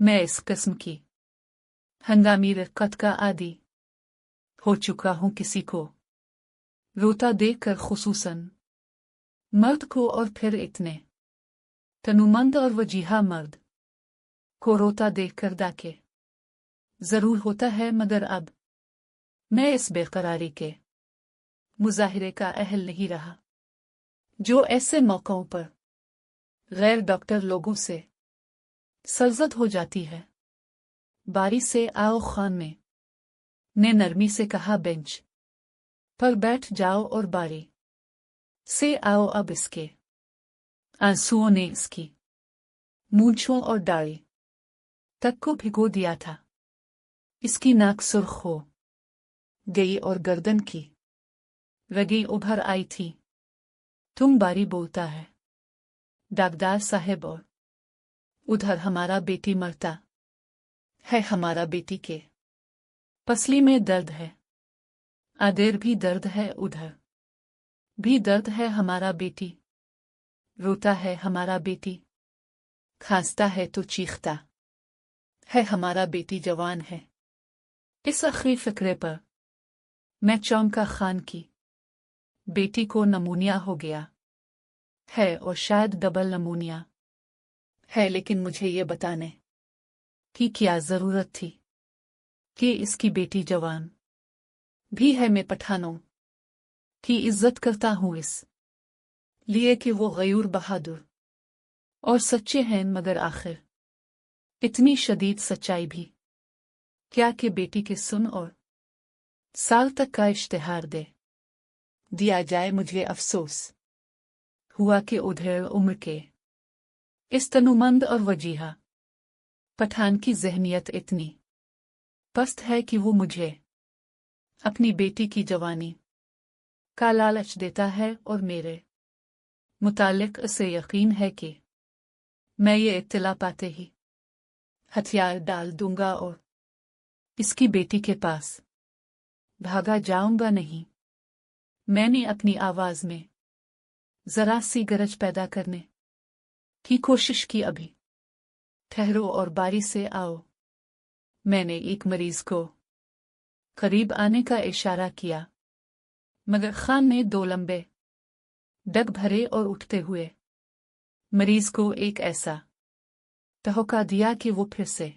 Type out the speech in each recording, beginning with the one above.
मैं इस किस्म की हंगामी रिक्कत का आदी हो चुका हूं। किसी को रोता देखकर, खुसूसन मर्द को, और फिर इतने तनुमंद और वजीहा मर्द को रोता देखकर दाके जरूर होता है, मगर अब मैं इस बेकरारी के मुजाहिरे का अहल नहीं रहा जो ऐसे मौक़ों पर गैर डॉक्टर लोगों से सरजद हो जाती है। बारी से आओ, खान ने नरमी से कहा। बेंच पर बैठ जाओ और बारी से आओ। अब इसके आंसुओं ने इसकी मूंछों और दाढ़ी तक को भिगो दिया था। इसकी नाक सुर्ख हो गई और गर्दन की रगें उभर आई थी। तुम बारी बोलता है डाकदार साहब, और उधर हमारा बेटी मरता है। हमारा बेटी के पसली में दर्द है, आदेर भी दर्द है, उधर भी दर्द है। हमारा बेटी रोता है, हमारा बेटी खांसता है तो चीखता है। हमारा बेटी जवान है। इस आखिरी फिक्रे पर मैं चौंका। खान की बेटी को नमूनिया हो गया है, और शायद डबल नमूनिया है। लेकिन मुझे ये बताने की क्या जरूरत थी कि इसकी बेटी जवान भी है। मैं पठानों की इज्जत करता हूं इस लिए कि वो गयूर, बहादुर और सच्चे हैं, मगर आखिर इतनी शदीद सच्चाई भी क्या कि बेटी के सुन और साल तक का इश्तिहार दे दिया जाए। मुझे अफसोस हुआ कि उधेड़ उम्र के इस तनुमंद और वजीहा पठान की ज़हनियत इतनी पस्त है कि वो मुझे अपनी बेटी की जवानी का लालच देता है, और मेरे मुतालिक इसे यकीन है कि मैं ये इत्तला पाते ही हथियार डाल दूंगा और इसकी बेटी के पास भागा जाऊंगा। नहीं, मैंने अपनी आवाज में जरा सी गरज पैदा करने की कोशिश की। अभी ठहरो और बारी से आओ। मैंने एक मरीज को करीब आने का इशारा किया, मगर खान ने दो लंबे डग भरे और उठते हुए मरीज को एक ऐसा तहोका दिया कि वो फिर से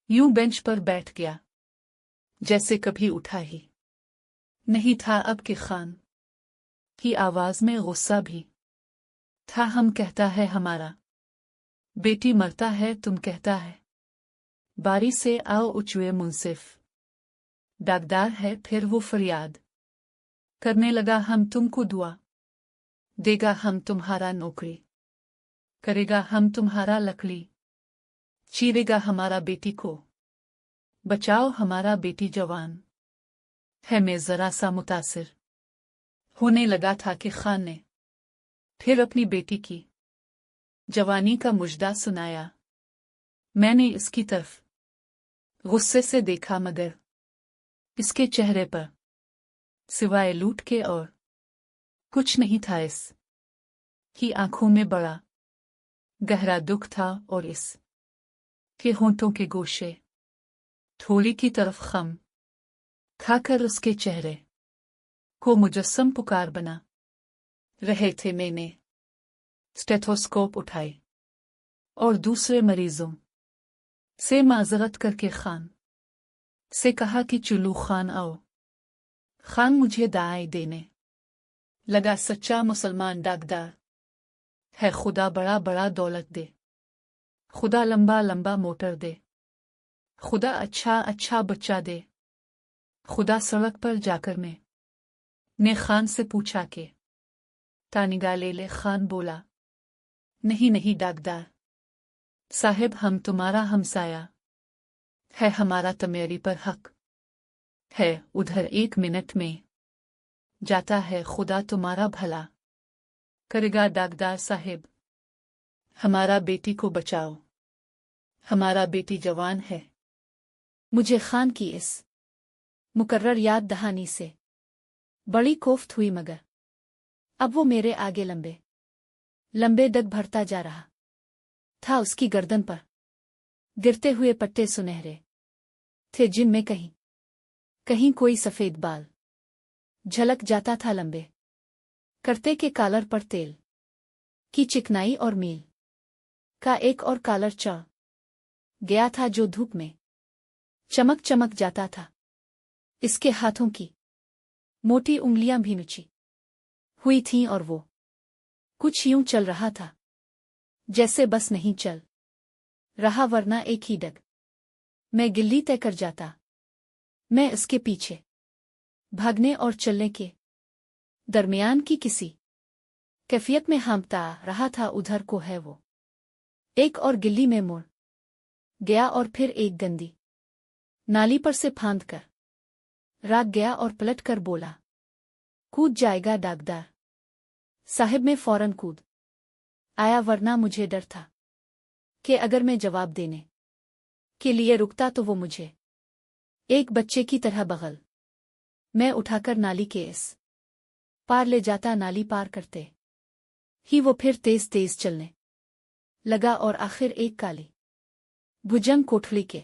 यूं बेंच पर बैठ गया जैसे कभी उठा ही नहीं था। अब कि खान की आवाज में गुस्सा भी था। हम कहता है हमारा बेटी मरता है, तुम कहता है बारी से आओ। उचुए मुंसिफ डाकदार है। फिर वो फरियाद करने लगा, हम तुमको दुआ देगा, हम तुम्हारा नौकरी करेगा, हम तुम्हारा लकड़ी चीरेगा। हमारा बेटी को बचाओ, हमारा बेटी जवान है। मैं जरा सा मुतासिर होने लगा था कि खान ने फिर अपनी बेटी की जवानी का मुजदा सुनाया। मैंने इसकी तरफ गुस्से से देखा, मगर इसके चेहरे पर सिवाय लूट के और कुछ नहीं था। इस की आंखों में बड़ा गहरा दुख था, और इस के होंठों के गोशे थोड़ी की तरफ खम खाकर उसके चेहरे को मुजस्सम पुकार बना रहे थे। मैंने स्टेथोस्कोप उठाए और दूसरे मरीजों से माजरत करके खान से कहा कि चुल्लू खान आओ। खान मुझे दाई देने लगा। सच्चा मुसलमान डाकदार है। खुदा बड़ा बड़ा दौलत दे, खुदा लंबा लंबा मोटर दे, खुदा अच्छा अच्छा बच्चा दे, खुदा। सड़क पर जाकर मैं ने खान से पूछा कि तानिगा ले ले। खान बोला, नहीं नहीं डाकदार साहिब, हम तुम्हारा हमसाया है, हमारा तमेरी पर हक है। उधर 1 मिनट में जाता है, खुदा तुम्हारा भला करेगा। डाकदार साहिब, हमारा बेटी को बचाओ, हमारा बेटी जवान है। मुझे खान की इस मुकर्रर याद दहानी से बड़ी कोफ्त हुई, मगर अब वो मेरे आगे लंबे लंबे डग भरता जा रहा था। उसकी गर्दन पर गिरते हुए पट्टे सुनहरे थे जिनमें कहीं कहीं कोई सफेद बाल झलक जाता था लंबे करते के कॉलर पर तेल की चिकनाई और मील का एक और कॉलर चढ़ गया था जो धूप में चमक चमक जाता था। इसके हाथों की मोटी उंगलियां भी नुची हुई थीं और वो कुछ यूं चल रहा था जैसे बस नहीं चल रहा वरना एक ही डग मैं गिल्ली तय कर जाता। मैं इसके पीछे भागने और चलने के दरमियान की किसी कैफियत में हाँपता रहा था। उधर को है वो एक और गिल्ली में मुड़ गया और फिर एक गंदी नाली पर से फांद कर राग गया और पलट कर बोला, कूद जाएगा डाकदार साहिब। में फौरन कूद आया वरना मुझे डर था कि अगर मैं जवाब देने के लिए रुकता तो वो मुझे एक बच्चे की तरह बगल मैं उठाकर नाली के इस पार ले जाता। नाली पार करते ही वो फिर तेज तेज चलने लगा और आखिर एक काली भुजंग कोठड़ी के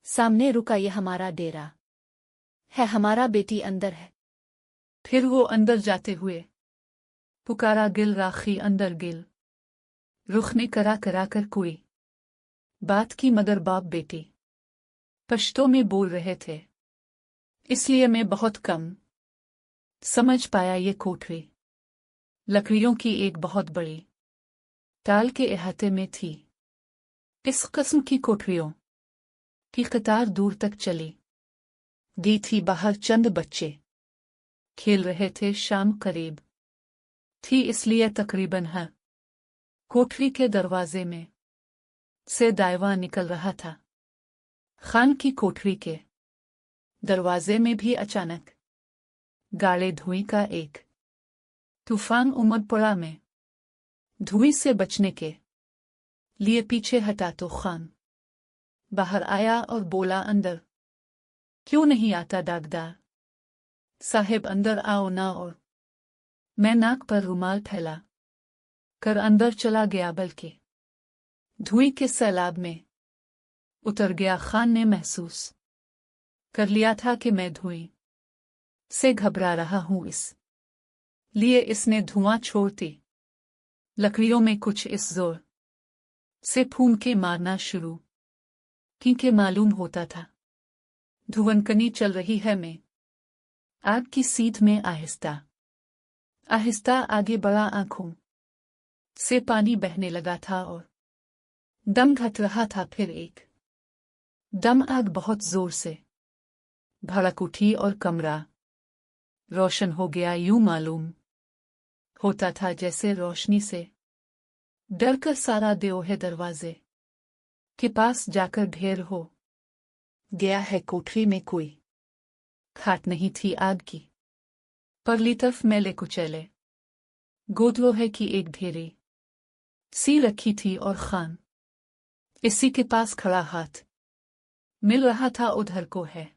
सामने रुका। ये हमारा डेरा है, हमारा बेटी अंदर है। फिर वो अंदर जाते हुए पुकारा, गिल राखी अंदर गिल। रुख ने करा करा कर कोई बात की मगर बाप बेटी पश्तो में बोल रहे थे, इसलिए मैं बहुत कम समझ पाया। ये कोठरी लकड़ियों की एक बहुत बड़ी टाल के अहाते में थी। इस किस्म की कोठरियों की कतार दूर तक चली दी थी। बाहर चंद बच्चे खेल रहे थे। शाम करीब थी इसलिए तकरीबन हर कोठरी के दरवाजे में से दायवा निकल रहा था। खान की कोठरी के दरवाजे में भी अचानक गाढ़े धुएं का एक तूफान उमड़ पड़ा। में धुएं से बचने के लिए पीछे हटा तो खान बाहर आया और बोला, अंदर क्यों नहीं आता डाकदार साहिब? अंदर आओ ना। और मैं नाक पर रुमाल फैला कर अंदर चला गया, बल्कि धुएं के सैलाब में उतर गया। खान ने महसूस कर लिया था कि मैं धुएं से घबरा रहा हूं, इस लिए इसने धुआं छोड़ती लकड़ियों में कुछ इस जोर से फूंक के मारना शुरू क्योंकि मालूम होता था धुवनकनी चल रही है। मैं आग की सीध में आहिस्ता आहिस्ता आगे बढ़ा। आंखों से पानी बहने लगा था और दम घट रहा था। फिर एक दम आग बहुत जोर से भड़क उठी और कमरा रोशन हो गया। यूं मालूम होता था जैसे रोशनी से डर कर सारा देओहे दरवाजे के पास जाकर ढेर हो गया है। कोठरी में कोई खाट नहीं थी। आग की परली तरफ मैले कुचैले गोद लोहे की एक ढेरी सी रखी थी और खान इसी के पास खड़ा हाथ मिल रहा था। उधर को है